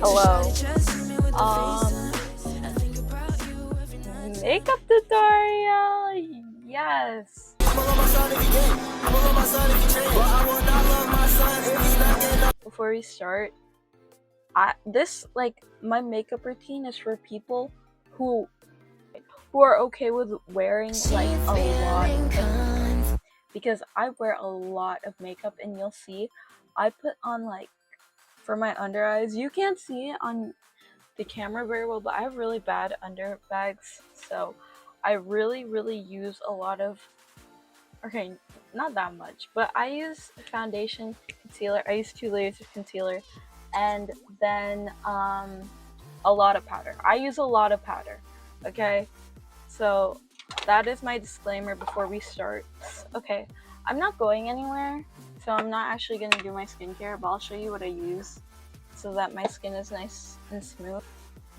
Hello. Makeup tutorial. Yes. Before we start, my makeup routine is for people who are okay with wearing like a lot of makeup, because I wear a lot of makeup, and you'll see I put on, like, for my under eyes, you can't see it on the camera very well, but I have really bad under bags, so I really use a lot of, okay, not that much, but I use foundation, concealer. I use 2 layers of concealer, and then a lot of powder. I use a lot of powder. Okay, so that is my disclaimer before we start. Okay, I'm not going anywhere, so I'm not actually going to do my skincare, but I'll show you what I use so that my skin is nice and smooth.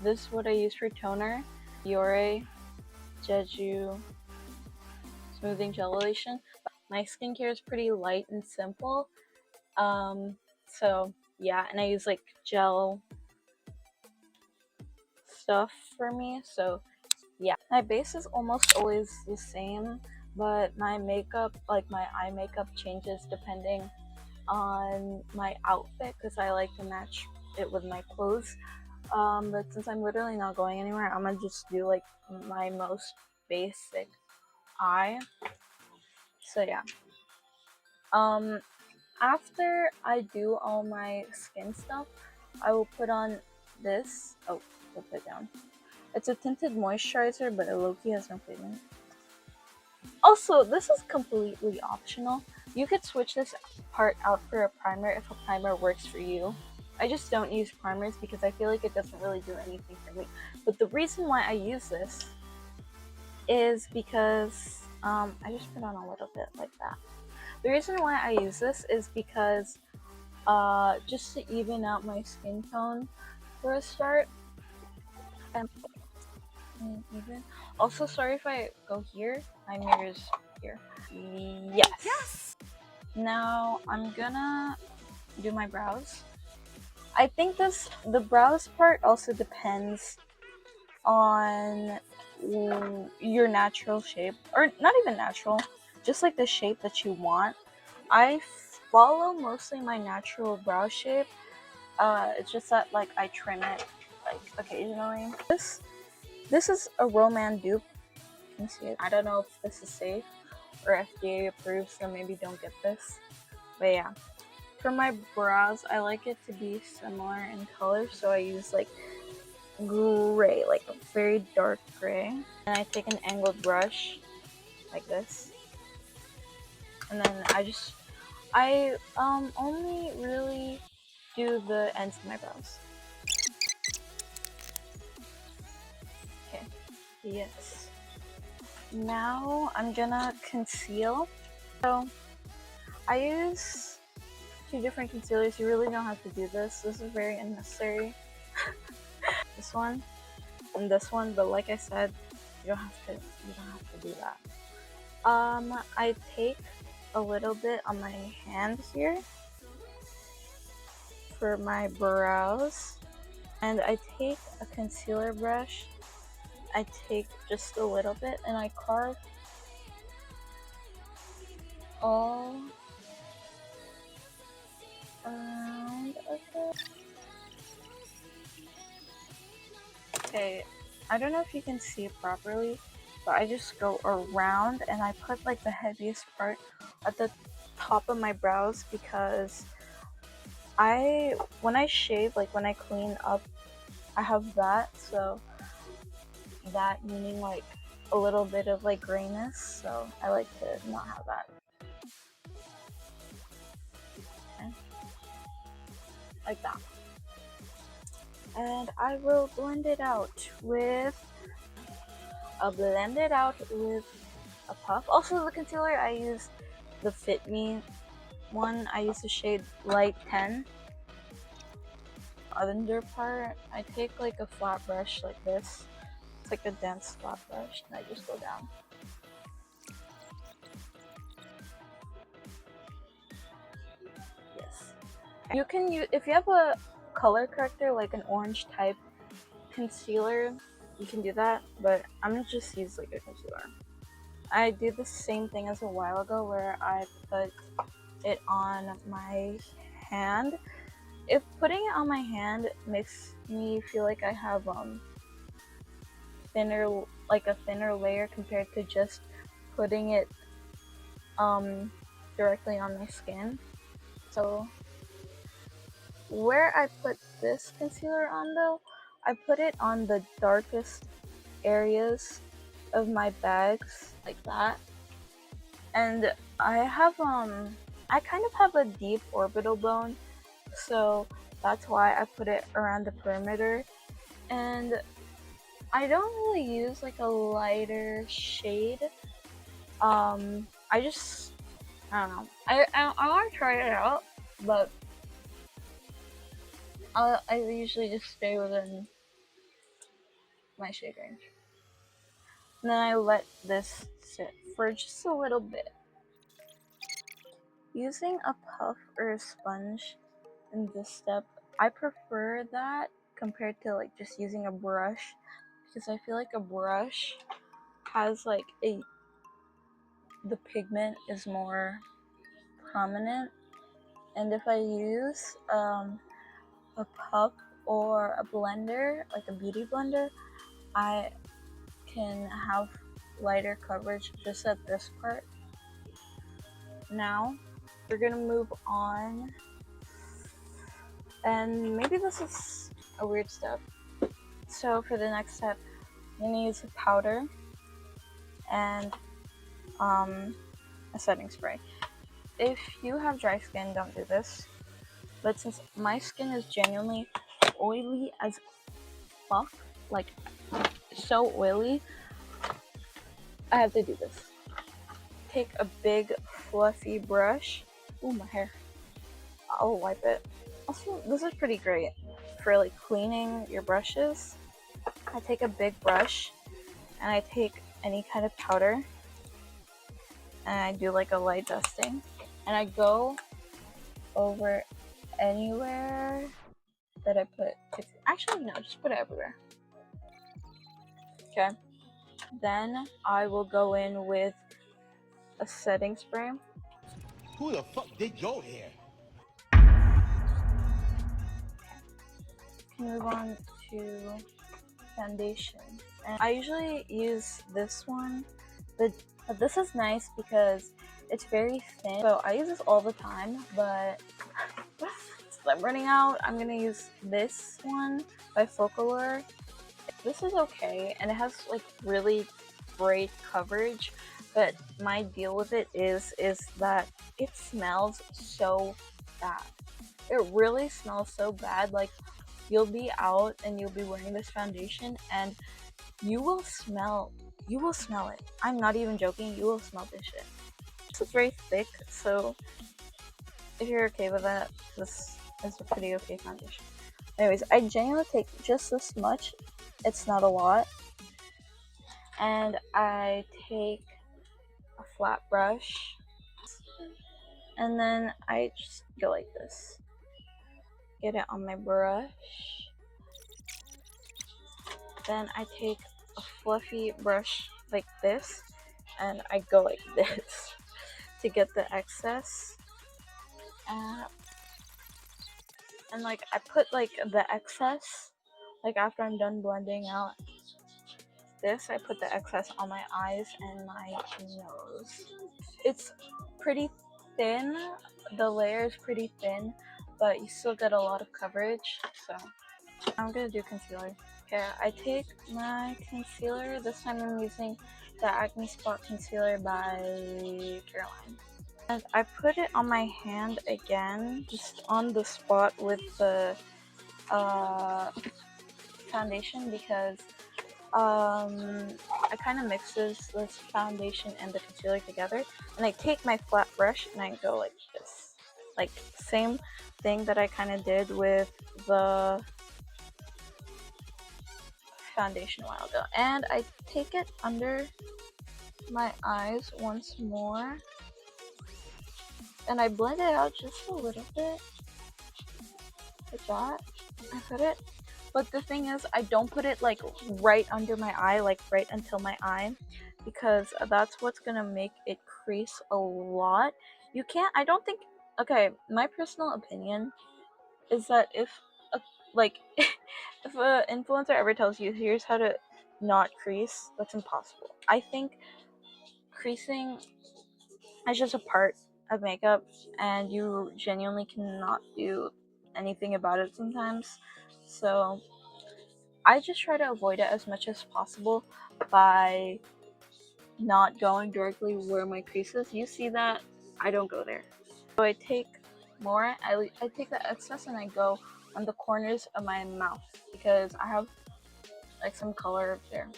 This is what I use for toner. Biore Jeju Smoothing Gel Lotion. My skincare is pretty light and simple. So yeah, and I use like gel stuff for me, so yeah. My base is almost always the same, but my makeup, like my eye makeup, changes depending on my outfit, because I like to match it with my clothes. But since I'm literally not going anywhere, I'm gonna just do like my most basic eye. So yeah. After I do all my skin stuff, I will put on this. Oh, we'll put it down. It's a tinted moisturizer, but it low-key has no pigment. Also, this is completely optional. You could switch this part out for a primer if a primer works for you. I just don't use primers because I feel like it doesn't really do anything for me. But the reason why I use this is because, I just put on a little bit like that. The reason why I use this is because, just to even out my skin tone for a start. Even. Also, sorry if I go here. My mirror's here. Yes! Now, I'm gonna do my brows. I think the brows part also depends on your natural shape, or not even natural, just like the shape that you want. I follow mostly my natural brow shape. It's just that, like, I trim it like occasionally. This is a Roman dupe. You can see it. I don't know if this is safe or FDA approved, so maybe don't get this. But yeah, for my brows, I like it to be similar in color, so I use like gray, like a very dark gray. And I take an angled brush like this, and then I only really do the ends of my brows. Okay, yes. Now I'm gonna conceal. So I use 2 different concealers. You really don't have to do this. This is very unnecessary. This one and this one, but like I said, you don't have to do that. I take a little bit on my hand here for my brows, and I take a concealer brush. I take just a little bit and I carve all around of it. Okay, I don't know if you can see it properly, but I just go around and I put like the heaviest part at the top of my brows, because when I shave, like when I clean up, I have that, so that meaning like a little bit of like grayness, so I like to not have that. Okay. Like that. And I will blend it out with a puff. Also, the concealer I use, the Fit Me one. I use the shade Light 10. Under part, I take like a flat brush like this. It's like a dense flat brush, and I just go down. Yes. You can use, if you have a color corrector, like an orange type concealer, you can do that, but I'm gonna just use like a concealer. I did the same thing as a while ago where I put it on my hand. If putting it on my hand makes me feel like I have thinner, like a thinner layer compared to just putting it directly on my skin. So where I put this concealer on though, I put it on the darkest areas of my bags, like that. And I kind of have a deep orbital bone, so that's why I put it around the perimeter. And I don't really use like a lighter shade. I just, I don't know. I want to try it out, but I usually just stay within my shade range. And then I let this sit for just a little bit. Using a puff or a sponge in this step, I prefer that compared to like just using a brush, because I feel like a brush has like the pigment is more prominent, and if I use a puff or a blender, like a beauty blender, I can have lighter coverage just at this part. Now we're gonna move on, and maybe this is a weird step. So for the next step, I'm gonna use a powder and a setting spray. If you have dry skin, don't do this. But since my skin is genuinely oily as fuck, like so oily, I have to do this. Take a big fluffy brush. Ooh, my hair. I'll wipe it. Also, this is pretty great for like cleaning your brushes. I take a big brush and I take any kind of powder and I do like a light dusting, and I go over anywhere that I put. Actually, no, just put it everywhere. Okay. Then I will go in with a setting spray. Who the fuck did your hair? Move on to foundation. And I usually use this one, but this is nice because it's very thin. So I use this all the time, but since I'm running out, I'm gonna use this one by Focalure. This is okay, and it has like really great coverage, but my deal with it is that it smells so bad. It really smells so bad. Like, you'll be out and you'll be wearing this foundation and you will smell it. I'm not even joking, you will smell this shit. This is very thick, so if you're okay with that, this is a pretty okay foundation. Anyways, I genuinely take just this much. It's not a lot. And I take a flat brush and then I just go like this. Get it on my brush. Then I take a fluffy brush like this and I go like this to get the excess. And like I put like the excess, like after I'm done blending out this, I put the excess on my eyes and my nose. It's pretty thin, the layer is pretty thin, but you still get a lot of coverage. So I'm gonna do concealer. Okay, I take my concealer. This time I'm using the Acne Spot Concealer by Caroline. And I put it on my hand again, just on the spot with the foundation, because I kind of mixes this foundation and the concealer together. And I take my flat brush and I go like this. Like, same thing that I kind of did with the foundation a while ago. And I take it under my eyes once more. And I blend it out just a little bit, like that. I put it, but the thing is, I don't put it like right under my eye, like right until my eye, because that's what's gonna make it crease a lot. You can't, I don't think, okay, my personal opinion is that if, a, like, if an influencer ever tells you, here's how to not crease, that's impossible. I think creasing is just a part of makeup, and you genuinely cannot do anything about it sometimes. So I just try to avoid it as much as possible by not going directly where my crease is. You see that? I don't go there. So I take more, I take the excess and I go on the corners of my mouth because I have like some color there.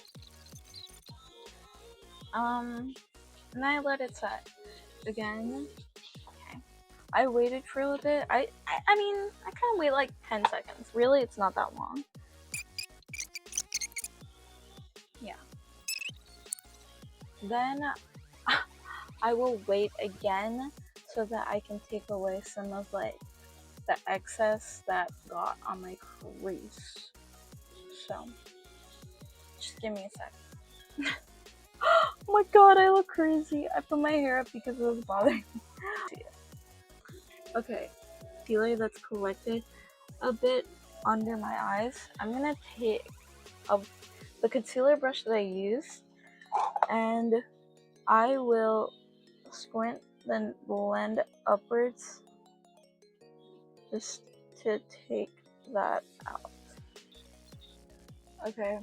And I let it set again. Okay. I waited for a little bit. I mean, I kind of wait like 10 seconds. Really, it's not that long. Yeah. Then I will wait again so that I can take away some of like the excess that got on my crease. So, just give me a sec. Oh my god, I look crazy. I put my hair up because it was bothering me. Okay, concealer that's collected a bit under my eyes. I'm gonna take the concealer brush that I used, and I will squint, then blend upwards just to take that out. Okay.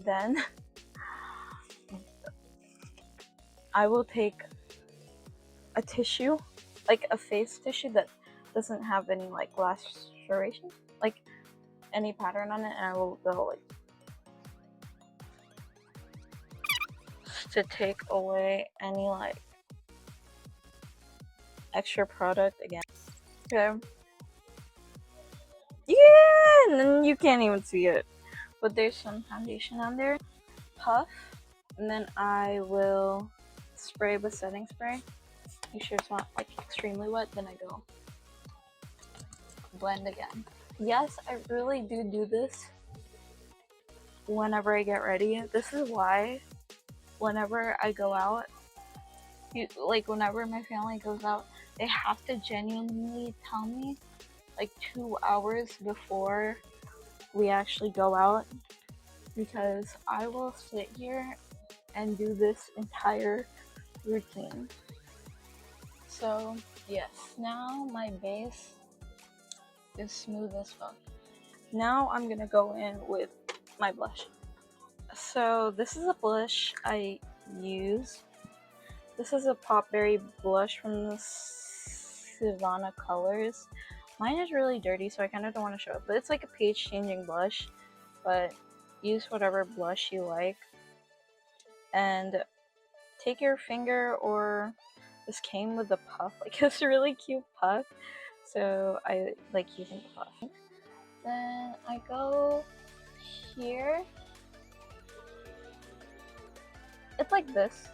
Then I will take a tissue, like a face tissue that doesn't have any like laceration, like any pattern on it, and I will go like to take away any like extra product again. Okay. Yeah, and then you can't even see it, but there's some foundation on there. Puff, and then I will spray with setting spray. Make sure it's not like extremely wet. Then I go blend again. Yes, I really do this whenever I get ready. This is why whenever I go out, like whenever my family goes out, they have to genuinely tell me like 2 hours before we actually go out, because I will sit here and do this entire routine. So yes, now my base is smooth as fuck. Now I'm gonna go in with my blush. So this is a blush I use. This is a Popberry blush from the Savannah Colors. Mine is really dirty, so I kind of don't want to show it, but it's like a page changing blush, but use whatever blush you like. And take your finger, or this came with a puff, like it's a really cute puff, so I like using the puff. Then I go here. It's like this,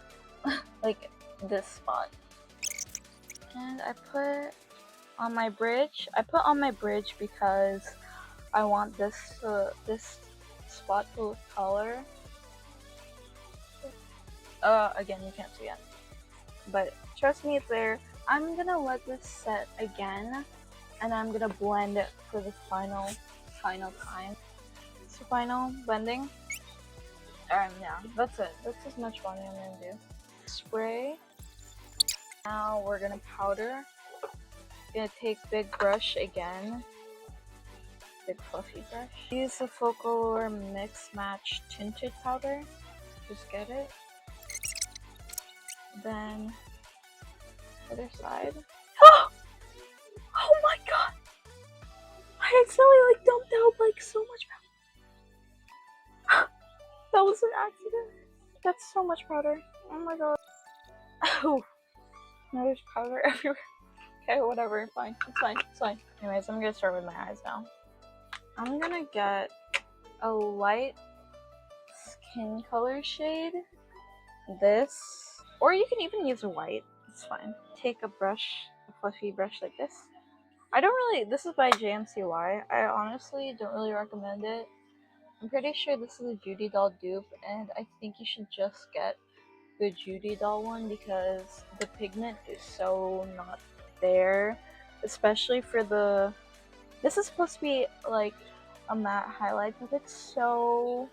like this spot. And I put on my bridge. I put on my bridge because I want this this spot to look taller. Again, you can't see it, but trust me, it's there. I'm gonna let this set again, and I'm gonna blend it for the final time. So final blending. Alright, yeah, that's it. That's as much blending I'm gonna do. Spray. Now we're gonna powder. Gonna take big brush again. Big fluffy brush. Use the Folklore Mix Match Tinted Powder. Just get it. Then other side. Oh my god! I accidentally like dumped out like so much powder. That was an accident. That's so much powder. Oh my god. Oh, now there's powder everywhere. Okay, whatever. Fine. It's fine. It's fine. Anyways, I'm gonna start with my eyes now. I'm gonna get a light skin color shade. This. Or you can even use white. It's fine. Take a brush, a fluffy brush like this. I don't really, this is by JMCY. I honestly don't really recommend it. I'm pretty sure this is a Judy doll dupe, and I think you should just get the Judy doll one because the pigment is so not there, especially for the, this is supposed to be like a matte highlight, but it's so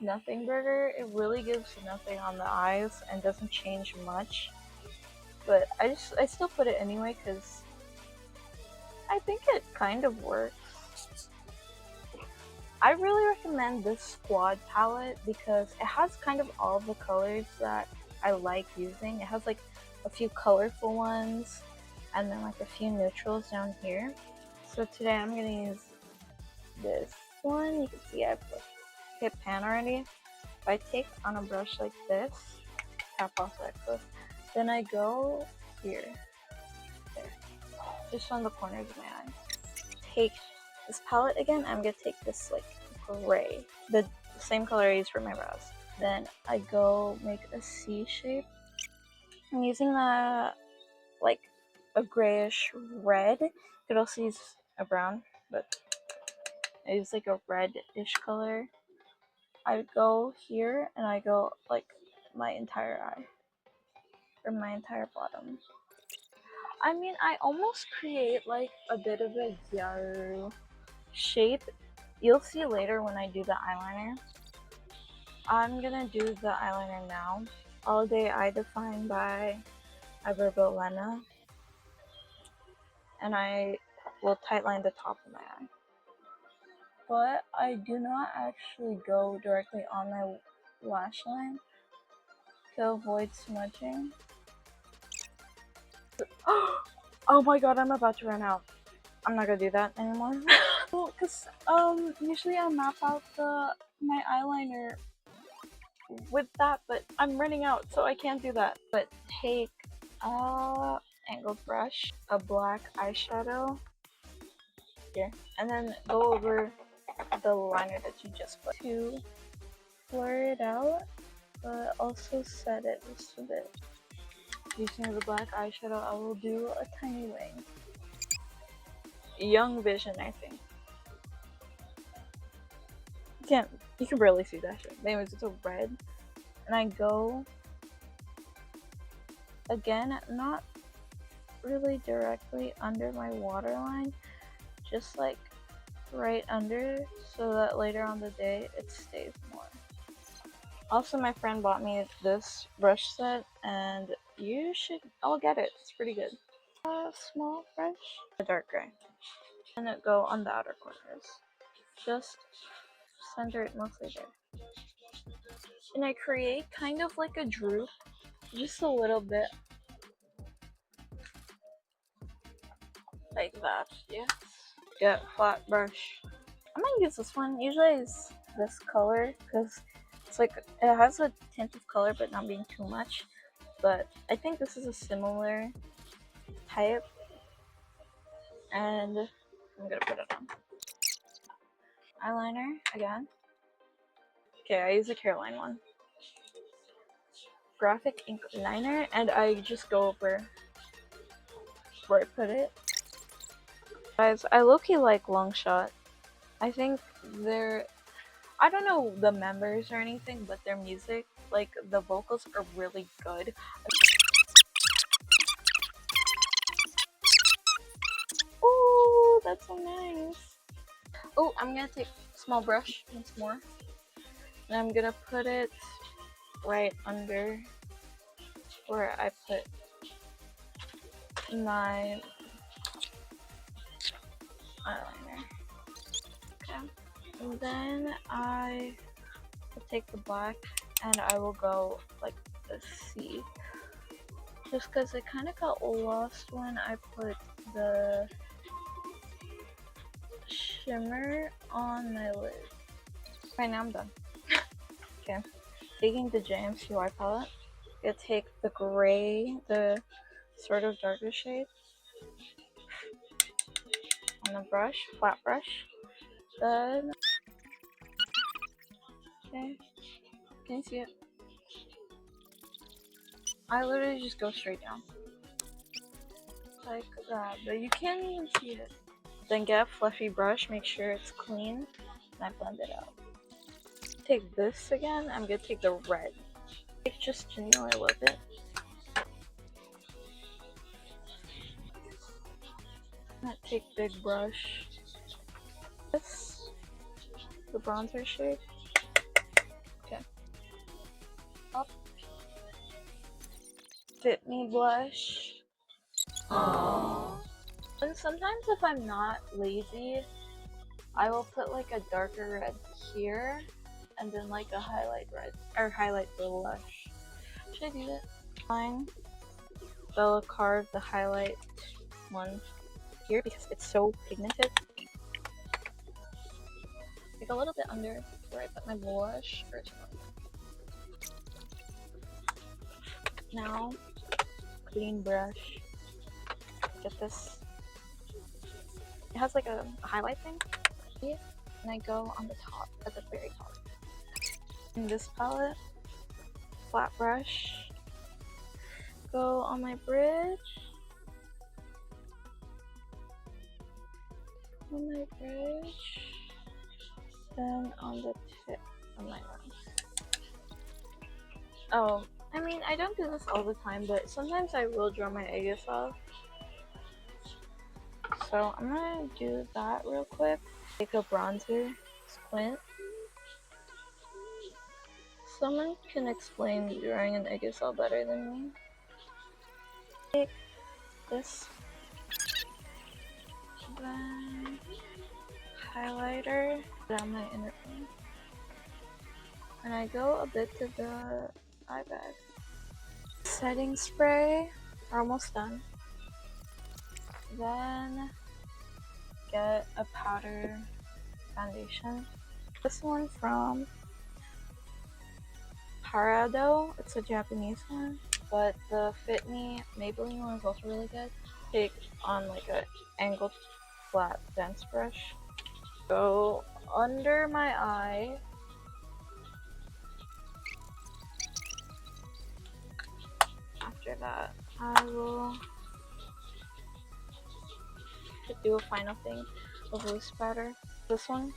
nothing burger. It really gives nothing on the eyes and doesn't change much, but I still put it anyway because I think it kind of works. I really recommend this squad palette because it has kind of all the colors that I like using. It has like a few colorful ones and then like a few neutrals down here. So today I'm gonna use this one. You can see I've hit pan already. If I take on a brush like this, tap off the excess, then I go here, there, just on the corners of my eye. Take this palette again. I'm gonna take this like gray, the same color I use for my brows. Then I go make a C shape. I'm using like a grayish red. You could also use a brown, but I use like a reddish color. I go here and I go like my entire eye or my entire bottom. I mean, I almost create like a bit of a Gyaru shape. You'll see later when I do the eyeliner. I'm gonna do the eyeliner now. All Day I Define by Iberbo Lena. And I will tightline the top of my eye. But I do not actually go directly on my lash line to avoid smudging. Oh my god, I'm about to run out. I'm not gonna do that anymore. Well, cause usually I map out my eyeliner with that, but I'm running out, so I can't do that. But take a angled brush, a black eyeshadow here, and then go over the liner that you just put to blur it out, but also set it just a bit. Using the black eyeshadow, I will do a tiny wing. Young Vision, I think. You can barely see that shit. Anyways, it's a red. And I go, again, not really directly under my waterline, just like right under, so that later on the day it stays more. Also, my friend bought me this brush set, and you should all get it. It's pretty good. A small brush, a dark gray, and it go on the outer corners. Just center it mostly there. And I create kind of like a droop, just a little bit, like that. Yes. Get flat brush. I'm gonna use this one. Usually I use this color because it's like it has a tint of color but not being too much. But I think this is a similar type, and I'm gonna put it on. Eyeliner again. Okay, I use a Caroline one. Graphic ink liner, and I just go over where I put it. Guys, I low-key like Lngshot. I think I don't know the members or anything, but their music, like the vocals are really good. Oh, that's so nice. Oh, I'm gonna take a small brush once more, and I'm gonna put it right under where I put my eyeliner. Okay, and then I will take the black and I will go like the C. Just because it kind of got lost when I put the shimmer on my lid. Right now I'm done. Okay, taking the JMCY palette, I'm gonna take the gray, the sort of darker shade, on the brush, flat brush. Then, okay, can you see it? I literally just go straight down. like that, but you can't even see it. Then get a fluffy brush, make sure it's clean, and I blend it out. Take this again, I'm gonna take the red. Take just genuinely a little bit. I'm gonna take big brush. This, the bronzer shade. Okay. Up. Fit Me blush. Aww. And sometimes if I'm not lazy, I will put like a darker red here, and then like a highlight red, or highlight blush. Should I do that? Fine. I'll carve the highlight one here because it's so pigmented. Like a little bit under where I put my blush. Now, clean brush. Get this. It has like a highlight thing. And I go on the top, at the very top. In this palette, flat brush. Go on my bridge. On my bridge. Then on the tip of my nose. Oh, I mean, I don't do this all the time, but sometimes I will draw my edges off. So I'm gonna do that real quick. Take a bronzer, squint. Someone can explain drawing an aerosol better than me. Take this, then highlighter down my inner corner, and I go a bit to the eye bag. Setting spray, we're almost done. Then get a powder foundation. This one from Parado, it's a Japanese one, but the Fit Me Maybelline one is also really good. Take on like a angled flat dense brush. Go under my eye. After that, I will do a final thing of loose powder. This one.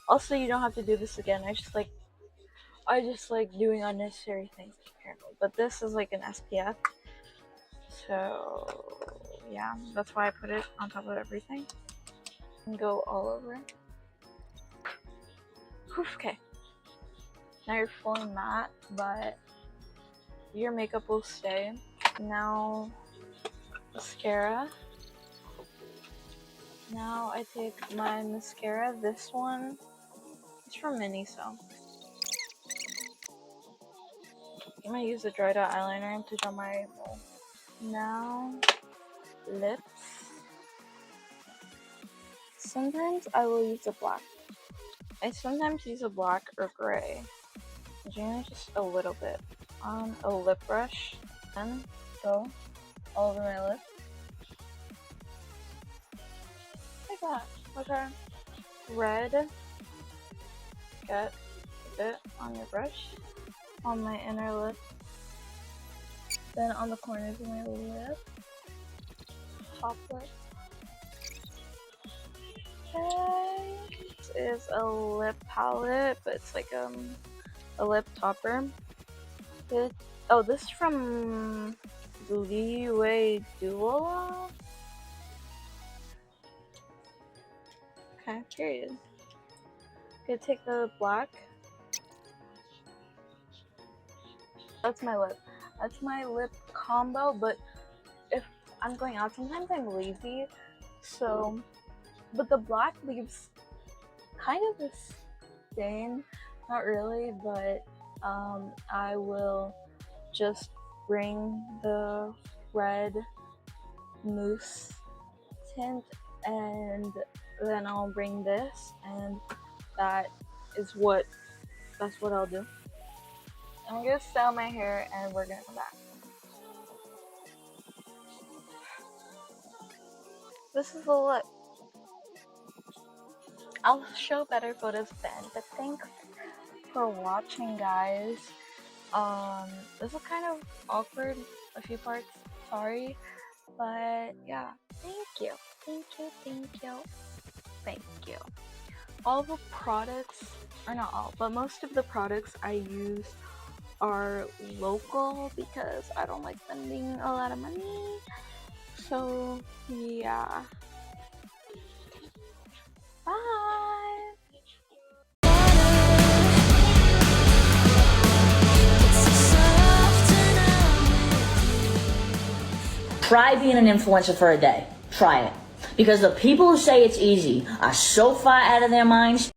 Also, you don't have to do this again. I just like doing unnecessary things apparently. But this is like an SPF. So yeah, that's why I put it on top of everything. And go all over. Okay. Now you're fully matte, but your makeup will stay. Now mascara. Now I take my mascara. This one is from Miniso. I'm gonna use a dried out eyeliner to draw my mole. Now lips. Sometimes I will use a black. I sometimes use a black or gray. Generally just a little bit on a lip brush. Then go all over my lip. Like that. Okay. Red. Get a bit on your brush. On my inner lip. Then on the corners of my lip. Top lip. Okay. This is a lip palette, but it's like a lip topper. Oh, this is from Liwei Duo. Okay, period. Gonna take the black. That's my lip. That's my lip combo, but if I'm going out, sometimes I'm lazy, so, but the black leaves kind of a stain, not really, but I will just bring the red mousse tint, and then I'll bring this, and that's what I'll do. I'm gonna style my hair and we're gonna come back. This is the look. I'll show better photos then, but thanks for watching, guys. This is kind of awkward, a few parts, sorry, But yeah, thank you, thank you, thank you, thank you. All the products, or not all, but most of the products I use are local because I don't like spending a lot of money. So yeah. Bye. Try being an influencer for a day. Try it. Because the people who say it's easy are so far out of their minds.